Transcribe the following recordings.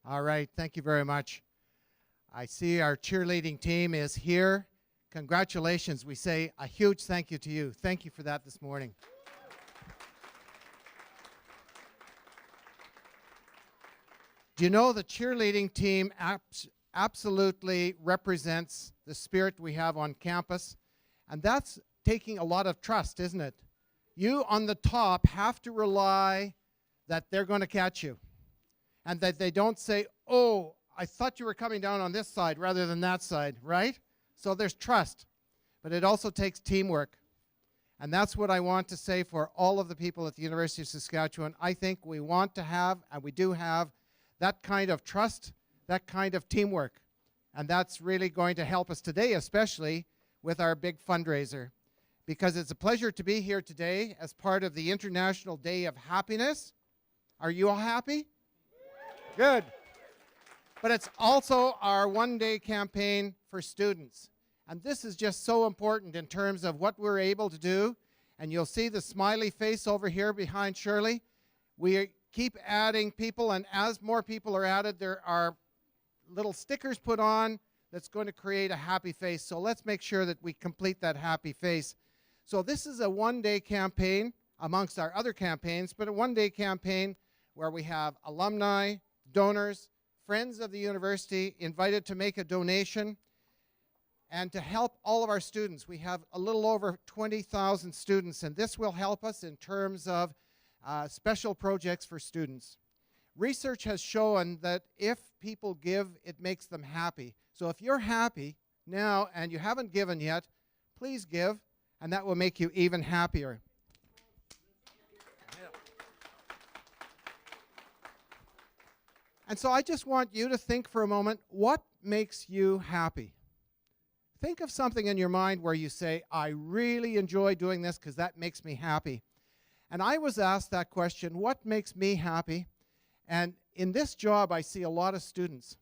All right, thank you very much. I see our cheerleading team is here. Congratulations. We say a huge thank you to you. Thank you for that this morning. Do you know the cheerleading team absolutely represents the spirit we have on campus? And that's taking a lot of trust, isn't it? You on the top have to rely that they're going to catch you. And that they don't say, oh, I thought you were coming down on this side rather than that side, right? So there's trust. But it also takes teamwork. And that's what I want to say for all of the people at the University of Saskatchewan. I think we want to have, and we do have, that kind of trust, that kind of teamwork. And that's really going to help us today, especially with our big fundraiser. Because it's a pleasure to be here today as part of the International Day of Happiness. Are you all happy? Good. But it's also our one-day campaign for students. And this is just so important in terms of what we're able to do. And you'll see the smiley face over here behind Shirley. We keep adding people, and as more people are added, there are little stickers put on that's going to create a happy face. So let's make sure that we complete that happy face. So this is a one-day campaign amongst our other campaigns, but a one-day campaign where we have alumni, donors, friends of the university invited to make a donation and to help all of our students. We have a little over 20,000 students, and this will help us in terms of special projects for students. Research has shown that if people give, it makes them happy. So if you're happy now and you haven't given yet, please give, and that will make you even happier. And so I just want you to think for a moment, what makes you happy? Think of something in your mind where you say, I really enjoy doing this because that makes me happy. And I was asked that question, what makes me happy? And in this job, I see a lot of students.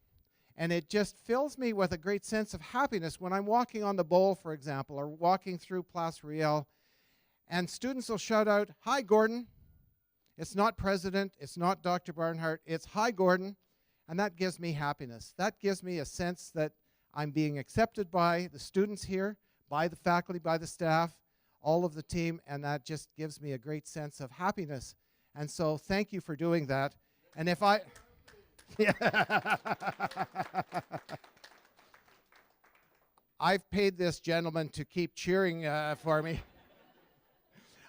And it just fills me with a great sense of happiness when I'm walking on the bowl, for example, or walking through Place Riel. And students will shout out, hi, Gordon. It's not President, it's not Dr. Barnhart, it's hi, Gordon. And that gives me happiness. That gives me a sense that I'm being accepted by the students here, by the faculty, by the staff, all of the team, and that just gives me a great sense of happiness. And so thank you for doing that. And if I... I've paid this gentleman to keep cheering for me.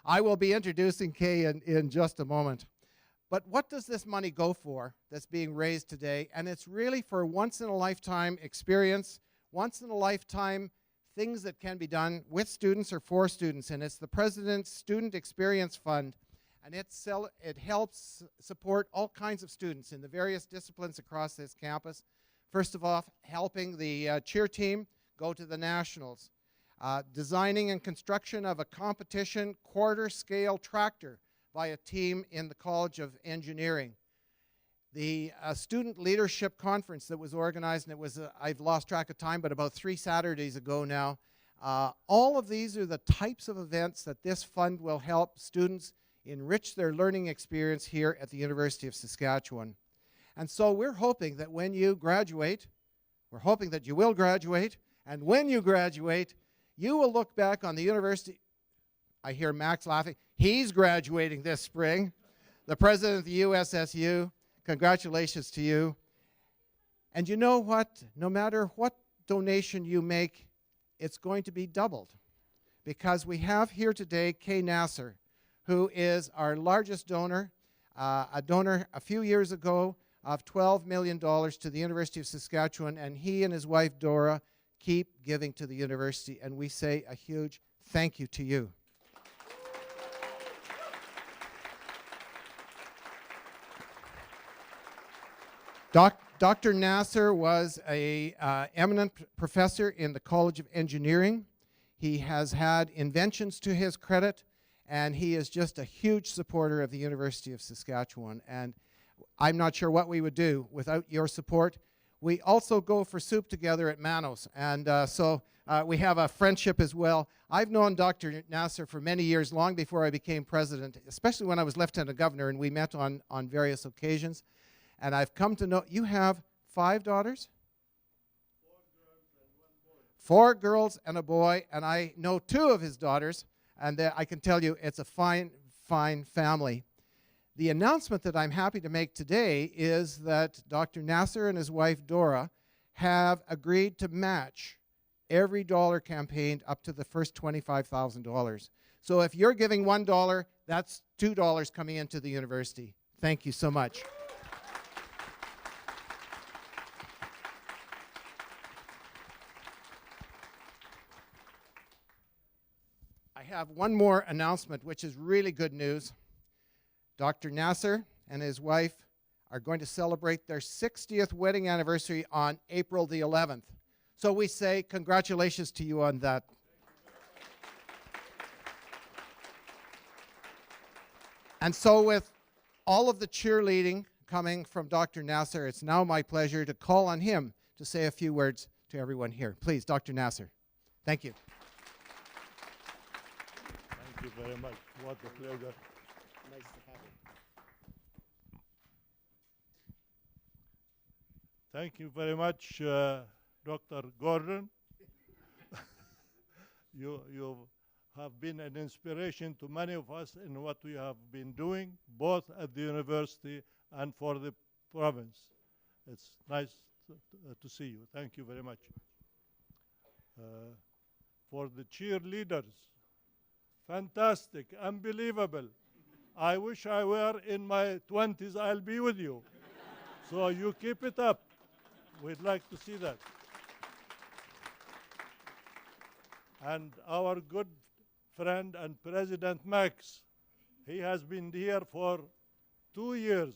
I will be introducing Kay in just a moment. But what does this money go for that's being raised today? And it's really for once-in-a-lifetime experience, once-in-a-lifetime things that can be done with students or for students. And it's the President's Student Experience Fund. And it helps support all kinds of students in the various disciplines across this campus. First of all, helping the cheer team go to the nationals. Designing and construction of a competition quarter-scale tractor by a team in the College of Engineering. The student leadership conference that was organized, and it was, I've lost track of time, but about 3 Saturdays ago now. All of these are the types of events that this fund will help students enrich their learning experience here at the University of Saskatchewan. And so we're hoping that when you graduate, we're hoping that you will graduate, and when you graduate, you will look back on the university. I hear Max laughing. He's graduating this spring. The president of the USSU, congratulations to you. And you know what? No matter what donation you make, it's going to be doubled. Because we have here today Kay Nasser, who is our largest donor, a donor a few years ago of $12 million to the University of Saskatchewan, and he and his wife Dora keep giving to the university, and we say a huge thank you to you. Dr. Nasser was an eminent professor in the College of Engineering. He has had inventions to his credit, and he is just a huge supporter of the University of Saskatchewan. And I'm not sure what we would do without your support. We also go for soup together at Manos, and so we have a friendship as well. I've known Dr. Nasser for many years, long before I became president, especially when I was lieutenant governor, and we met on various occasions. And I've come to know you have 5 daughters? 4 girls and a boy, and I know 2 of his daughters, and I can tell you it's a fine, fine family. The announcement that I'm happy to make today is that Dr. Nasser and his wife Dora have agreed to match every dollar campaigned up to the first $25,000. So if you're giving $1, that's $2 coming into the university. Thank you so much. I have one more announcement, which is really good news. Dr. Nasser and his wife are going to celebrate their 60th wedding anniversary on April the 11th. So we say congratulations to you on that. And so with all of the cheerleading coming from Dr. Nasser, it's now my pleasure to call on him to say a few words to everyone here. Please, Dr. Nasser. Thank you. Thank you very much. What a pleasure. Nice to have you. Thank you very much, Dr. Gordon. You have been an inspiration to many of us in what we have been doing, both at the university and for the province. It's nice to see you. Thank you very much. For the cheerleaders, fantastic, unbelievable. I wish I were in my 20s, I'll be with you. So you keep it up. We'd like to see that. And our good friend and President Max, he has been here for 2 years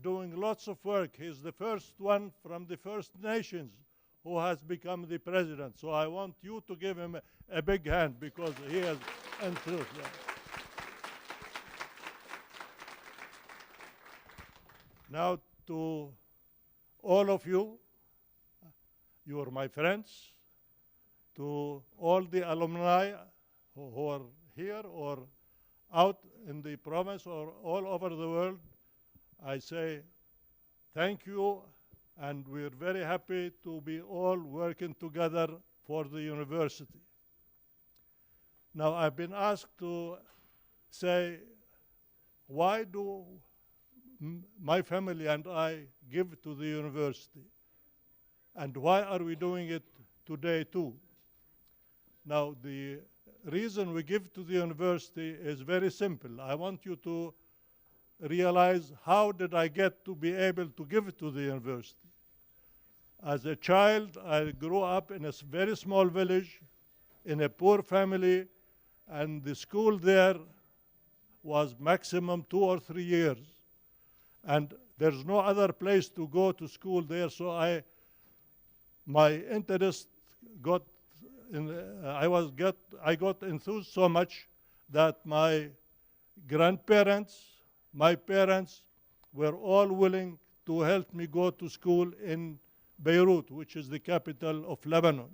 doing lots of work. He's the first one from the First Nations who has become the president. So I want you to give him a big hand because he has enthused that. Now to all of you, you are my friends, to all the alumni who are here or out in the province or all over the world, I say thank you, and we're very happy to be all working together for the university. Now, I've been asked to say, why do my family and I give to the university? And why are we doing it today too? Now, the reason we give to the university is very simple. I want you to realize, how did I get to be able to give to the university? As a child, I grew up in a very small village, in a poor family, and the school there was maximum 2 or 3 years. And there's no other place to go to school there, so my interest got I got enthused so much that my grandparents, my parents were all willing to help me go to school in Beirut, which is the capital of Lebanon.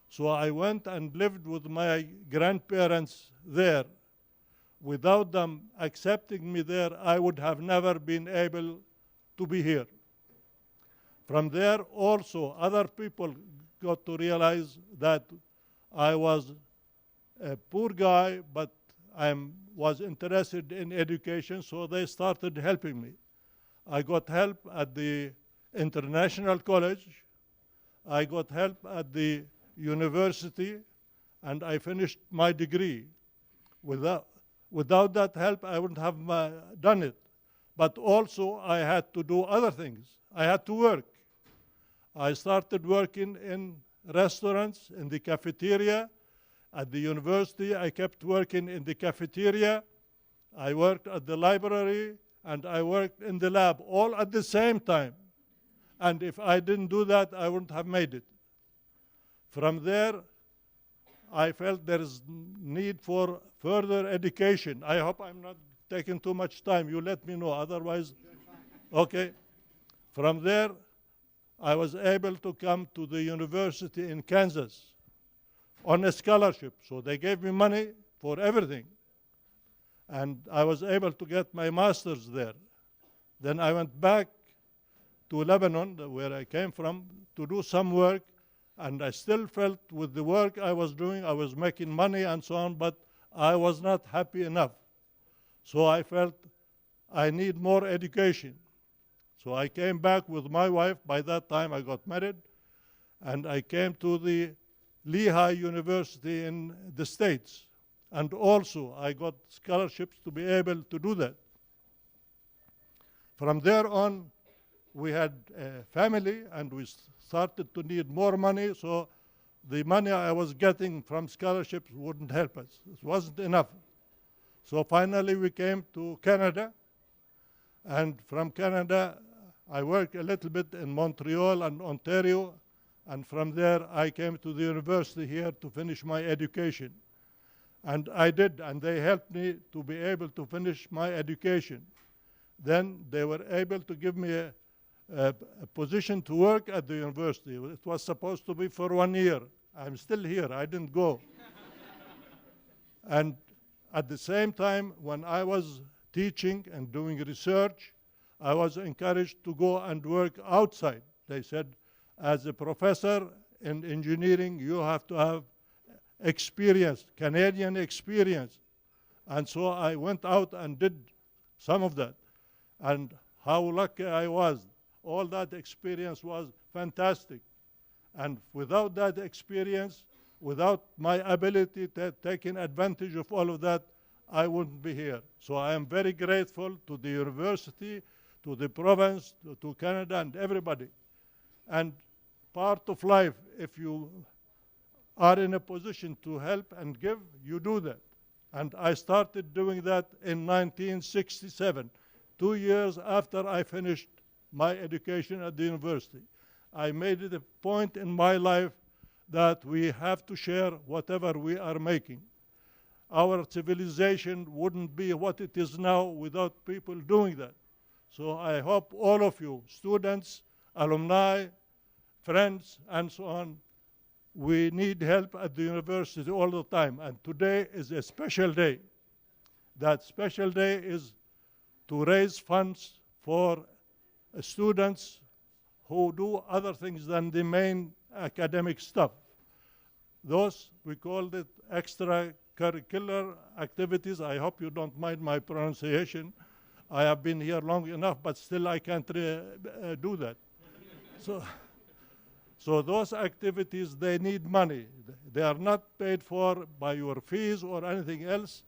So I went and lived with my grandparents there. Without them accepting me there, I would have never been able to be here. From there also, other people got to realize that I was a poor guy, but I was interested in education, so they started helping me. I got help at the International College. I got help at the university, and I finished my degree. Without that help, I wouldn't have done it. But also, I had to do other things. I had to work. I started working in restaurants, in the cafeteria. At the university, I kept working in the cafeteria. I worked at the library, and I worked in the lab, all at the same time. And if I didn't do that, I wouldn't have made it. From there, I felt there is need for further education. I hope I'm not taking too much time. You let me know, otherwise, okay. From there, I was able to come to the university in Kansas on a scholarship. So they gave me money for everything. And I was able to get my master's there. Then I went back to Lebanon, where I came from, to do some work, and I still felt with the work I was doing, I was making money and so on, but I was not happy enough. So I felt I need more education. So I came back with my wife. By that time, I got married, and I came to the Lehigh University in the States. And also, I got scholarships to be able to do that. From there on, we had a family, and we started to need more money, so the money I was getting from scholarships wouldn't help us. It wasn't enough. So finally, we came to Canada, and from Canada, I worked a little bit in Montreal and Ontario, and from there, I came to the university here to finish my education. And I did, and they helped me to be able to finish my education. Then they were able to give me a position to work at the university. It was supposed to be for 1 year. I'm still here, I didn't go. And at the same time, when I was teaching and doing research, I was encouraged to go and work outside. They said, as a professor in engineering, you have to have experience, Canadian experience. And so I went out and did some of that. And how lucky I was. All that experience was fantastic. And without that experience, without my ability to taking advantage of all of that, I wouldn't be here. So I am very grateful to the university, to the province, to Canada, and everybody. And part of life, if you are in a position to help and give, you do that. And I started doing that in 1967, 2 years after I finished my education at the university. I made it a point in my life that we have to share whatever we are making. Our civilization wouldn't be what it is now without people doing that. So I hope all of you, students, alumni, friends, and so on, we need help at the university all the time. And today is a special day. That special day is to raise funds for students who do other things than the main academic stuff. Those, we call it extracurricular activities. I hope you don't mind my pronunciation. I have been here long enough, but still I can't do that. So those activities, they need money. They are not paid for by your fees or anything else.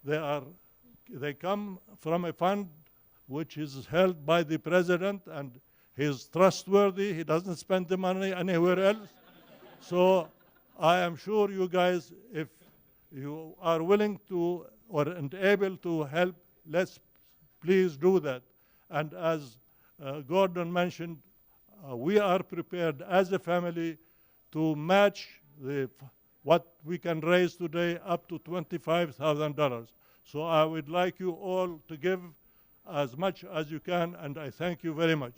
They come from a fund which is held by the president, and he's trustworthy. He doesn't spend the money anywhere else. So I am sure you guys, if you are willing to and able to help, let's please do that. And as Gordon mentioned, we are prepared as a family to match what we can raise today up to $25,000. So I would like you all to give as much as you can, and I thank you very much.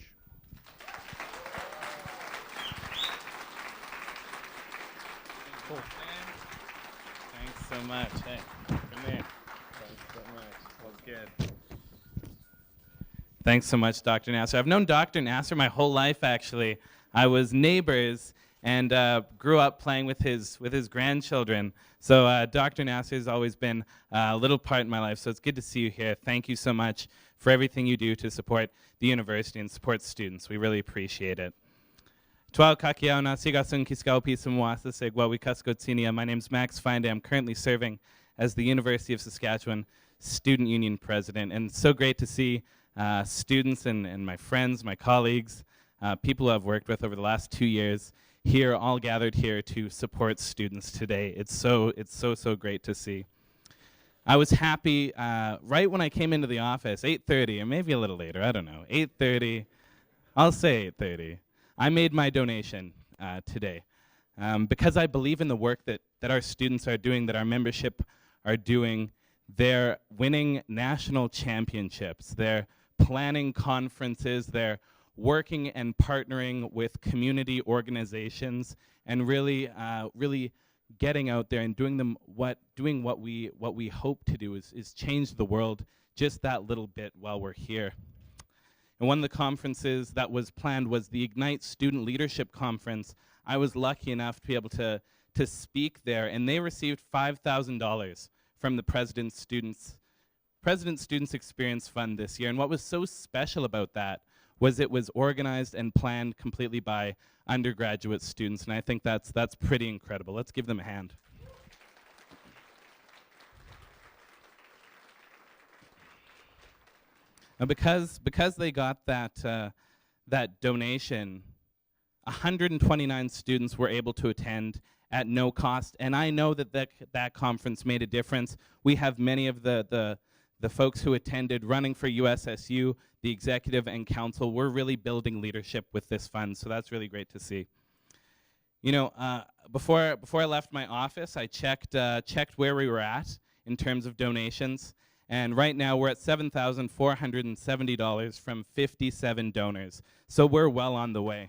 Thanks so much. Hey, come here. Thanks so much. That was good. Thanks so much, Dr. Nasser. I've known Dr. Nasser my whole life, actually. I was neighbors and grew up playing with his grandchildren. So Dr. Nasser has always been a little part in my life, so it's good to see you here. Thank you so much for everything you do to support the university and support students. We really appreciate it. My name's Max Finde. I'm currently serving as the University of Saskatchewan Student Union President, and it's so great to see students and my friends, my colleagues, people who I've worked with over the last 2 years here, all gathered here to support students today. It's so great to see. I was happy right when I came into the office, 8:30, or maybe a little later, I don't know, 8:30. I'll say 8:30. I made my donation today because I believe in the work that our students are doing, that our membership are doing. They're winning national championships. They're planning conferences. They're working and partnering with community organizations and really getting out there and doing what we hope to do is change the world just that little bit while we're here. And one of the conferences that was planned was the Ignite Student Leadership Conference. I was lucky enough to be able to speak there, and they received $5,000 from the President's Students Experience Fund this year. And what was so special about that was it was organized and planned completely by undergraduate students, and I think that's pretty incredible. Let's give them a hand. And because they got that donation, 129 students were able to attend at no cost, and I know that conference made a difference. We have many of the folks who attended running for USSU, the executive and council. We're really building leadership with this fund, so that's really great to see. You know, before I left my office, I checked where we were at in terms of donations, and right now we're at $7,470 from 57 donors. So we're well on the way.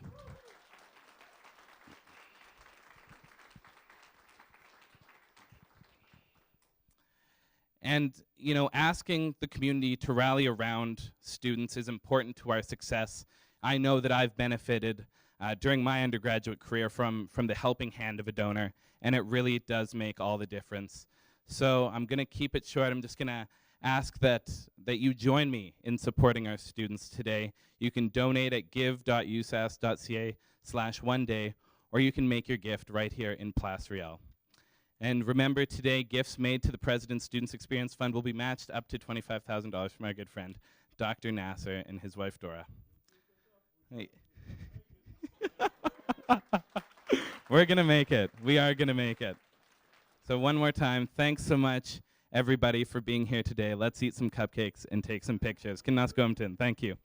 And, you know, asking the community to rally around students is important to our success. I know that I've benefited during my undergraduate career from the helping hand of a donor, and it really does make all the difference. So I'm going to keep it short. I'm just going to ask that you join me in supporting our students today. You can donate at give.usas.ca/oneday, or you can make your gift right here in Place Riel. And remember, today, gifts made to the President's Students Experience Fund will be matched up to $25,000 from our good friend, Dr. Nasser, and his wife, Dora. Hey. We're going to make it. We are going to make it. So one more time, thanks so much, everybody, for being here today. Let's eat some cupcakes and take some pictures. Thank you.